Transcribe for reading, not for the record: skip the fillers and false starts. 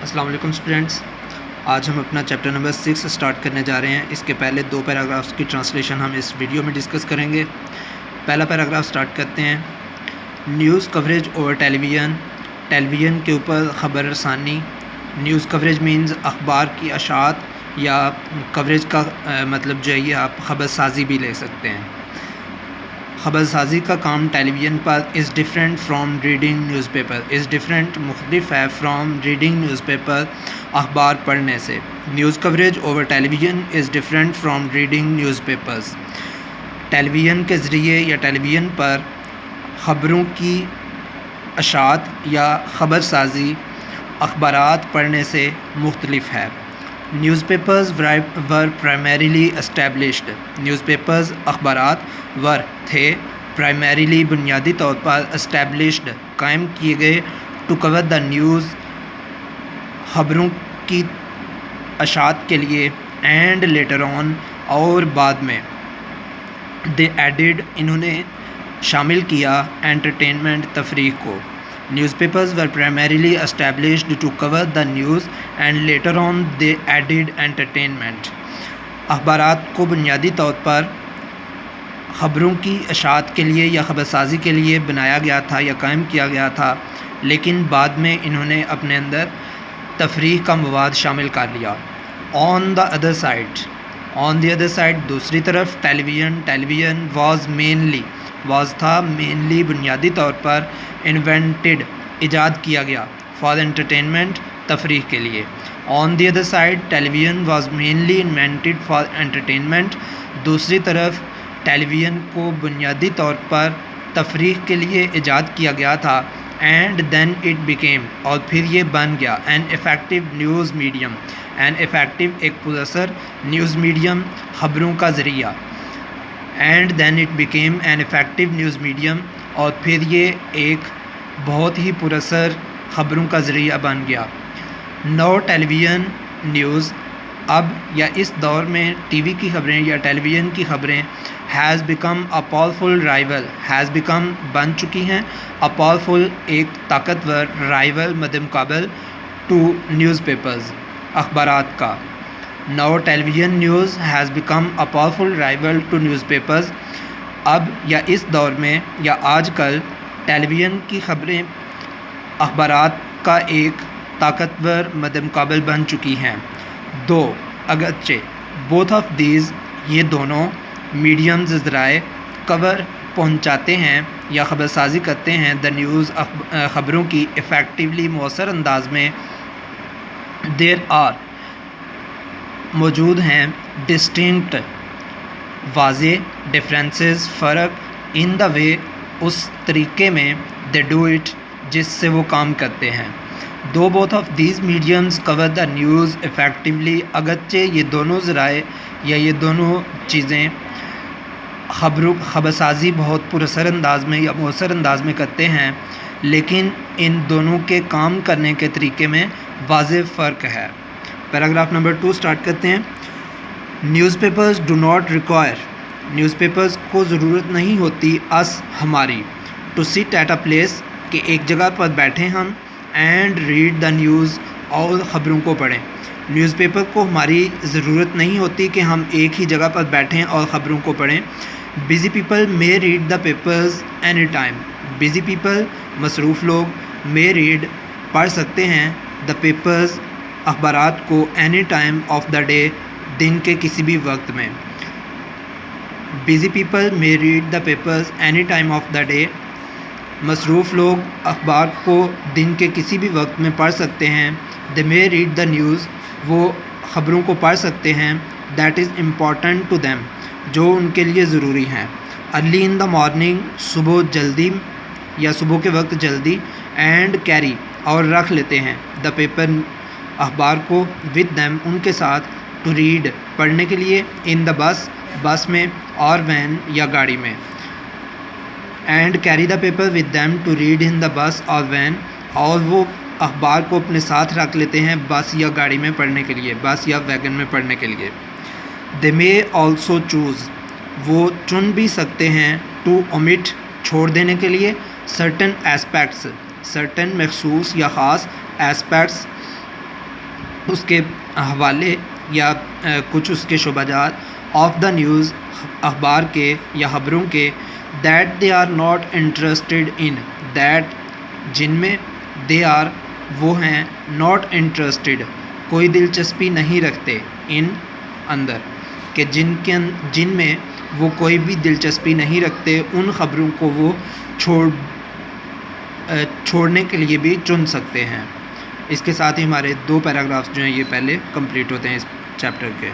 السلام علیکم اسٹوڈنٹس، آج ہم اپنا چیپٹر نمبر 6 اسٹارٹ کرنے جا رہے ہیں۔ اس کے پہلے 2 پیراگرافس کی ٹرانسلیشن ہم اس ویڈیو میں ڈسکس کریں گے۔ پہلا پیراگراف اسٹارٹ کرتے ہیں۔ نیوز کوریج اوور ٹیلی ویژن، ٹیلی ویژن کے اوپر خبر رسانی۔ نیوز کوریج مینز اخبار کی اشاعت یا کوریج کا مطلب جو ہے یہ آپ خبر سازی بھی لے سکتے ہیں۔ خبر سازی کا کام ٹیلی ویژن پر is different from reading newspaper, is different مختلف ہے فرام ریڈنگ نیوز پیپر اخبار پڑھنے سے۔ News coverage over television is different from reading newspapers, television کے ذریعے یا ٹیلی ویژن پر خبروں کی اشاعت یا خبر سازی اخبارات پڑھنے سے مختلف ہے۔ News papers were primarily established, news papers اخبارات ور تھے پرائمریلی بنیادی طور پر اسٹیبلشڈ قائم کیے گئے ٹو کور دا نیوز خبروں کی اشاعت کے لیے، اینڈ لیٹر آن اور بعد میں دے ایڈڈ انہوں نے شامل کیا انٹرٹینمنٹ تفریح کو۔ Newspapers were primarily established to cover the news and later on they added entertainment, اخبارات کو بنیادی طور پر خبروں کی اشاعت کے لیے یا خبر سازی کے لیے بنایا گیا تھا یا قائم کیا گیا تھا، لیکن بعد میں انہوں نے اپنے اندر تفریح کا مواد شامل کر لیا۔ آن دی ادر سائڈ دوسری طرف ٹیلی ویژن واز تھا مینلی بنیادی طور پر انوینٹڈ ایجاد کیا گیا فار انٹرٹینمنٹ تفریح کے لیے۔ On the other side television was mainly invented for entertainment, دوسری طرف ٹیلی ویژن کو بنیادی طور پر تفریح کے لیے ایجاد کیا گیا تھا، اینڈ دین اٹ بیکیم اور پھر یہ بن گیا an effective news medium, an effective ایک پراثر نیوز میڈیم خبروں کا ذریعہ، and then it became an effective news medium اور پھر یہ ایک بہت ہی پراثر خبروں کا ذریعہ بن گیا۔ نو ٹیلی ویژن نیوز، اب یا اس دور میں ٹی وی کی خبریں یا ٹیلی ویژن کی خبریں has become a powerful rival, has become بن چکی ہیں اے پاورفل ایک طاقتور رائیول مد مقابل ٹو نیوز پیپرز اخبارات کا۔ Now television news has become a powerful rival to newspapers, اب یا اس دور میں یا آج کل ٹیلی ویژن کی خبریں اخبارات کا ایک طاقتور مد مقابل بن چکی ہیں۔ دو اگرچہ بوتھ آف دیز یہ دونوں میڈیمز ذرائع کور پہنچاتے ہیں یا خبر سازی کرتے ہیں دا نیوز خبروں کی افیکٹولی مؤثر انداز میں، دیر آر موجود ہیں ڈسٹنکٹ واضح ڈفرینسز فرق ان دا وے اس طریقے میں دے ڈو اٹ جس سے وہ کام کرتے ہیں۔ دو both of these mediums cover the news effectively, اگرچہ یہ دونوں ذرائع یا یہ دونوں چیزیں خبر سازی بہت پراثر انداز میں یا مؤثر انداز میں کرتے ہیں، لیکن ان دونوں کے کام کرنے کے طریقے میں واضح فرق ہے۔ پیراگراف نمبر 2 اسٹارٹ کرتے ہیں۔ News papers do not require, news papers کو ضرورت نہیں ہوتی اس ہماری، to sit at a place کہ ایک جگہ پر بیٹھیں ہم، اینڈ ریڈ دا نیوز اور خبروں کو پڑھیں۔ نیوز پیپر کو ہماری ضرورت نہیں ہوتی کہ ہم ایک ہی جگہ پر بیٹھیں اور خبروں کو پڑھیں۔ Busy people may read the papers any time, busy people مصروف لوگ مے ریڈ پڑھ سکتے ہیں دا پیپرز اخبارات کو any time of the day دن کے کسی بھی وقت میں۔ Busy people may read the papers any time of the day, مصروف لوگ اخبار کو دن کے کسی بھی وقت میں پڑھ سکتے ہیں۔ دے مے ریڈ دا نیوز، وہ خبروں کو پڑھ سکتے ہیں، that is important to them, جو ان کے لیے ضروری ہیں۔ ارلی ان دا مارننگ، صبح جلدی یا صبح کے وقت جلدی، اینڈ کیری اور رکھ لیتے ہیں دا پیپر اخبار کو، ود دیم ان کے ساتھ، ٹو ریڈ پڑھنے کے لیے، ان دا بس میں، اور وین یا گاڑی میں۔ And carry the paper with them to read in the bus اور وین، اور وہ اخبار کو اپنے ساتھ رکھ لیتے ہیں بس یا گاڑی میں پڑھنے کے لیے، بس یا ویگن میں پڑھنے کے لیے۔ دے مے آلسو چوز، وہ چن بھی سکتے ہیں، ٹو اومٹ چھوڑ دینے کے لیے، سرٹن ایسپیکٹس، سرٹن مخصوص یا خاص ایسپیکٹس اس کے حوالے یا کچھ اس کے شعبہ جات آف دا نیوز اخبار کے یا خبروں کے that they are not interested in that جن میں دے آر وہ ہیں ناٹ انٹرسٹڈ کوئی دلچسپی نہیں رکھتے ان اندر کہ جن میں وہ کوئی بھی دلچسپی نہیں رکھتے ان خبروں کو وہ چھوڑنے کے لیے بھی چن سکتے ہیں۔ اس کے ساتھ ہی ہمارے 2 پیراگرافس جو ہیں یہ پہلے کمپلیٹ ہوتے ہیں اس چیپٹر کے۔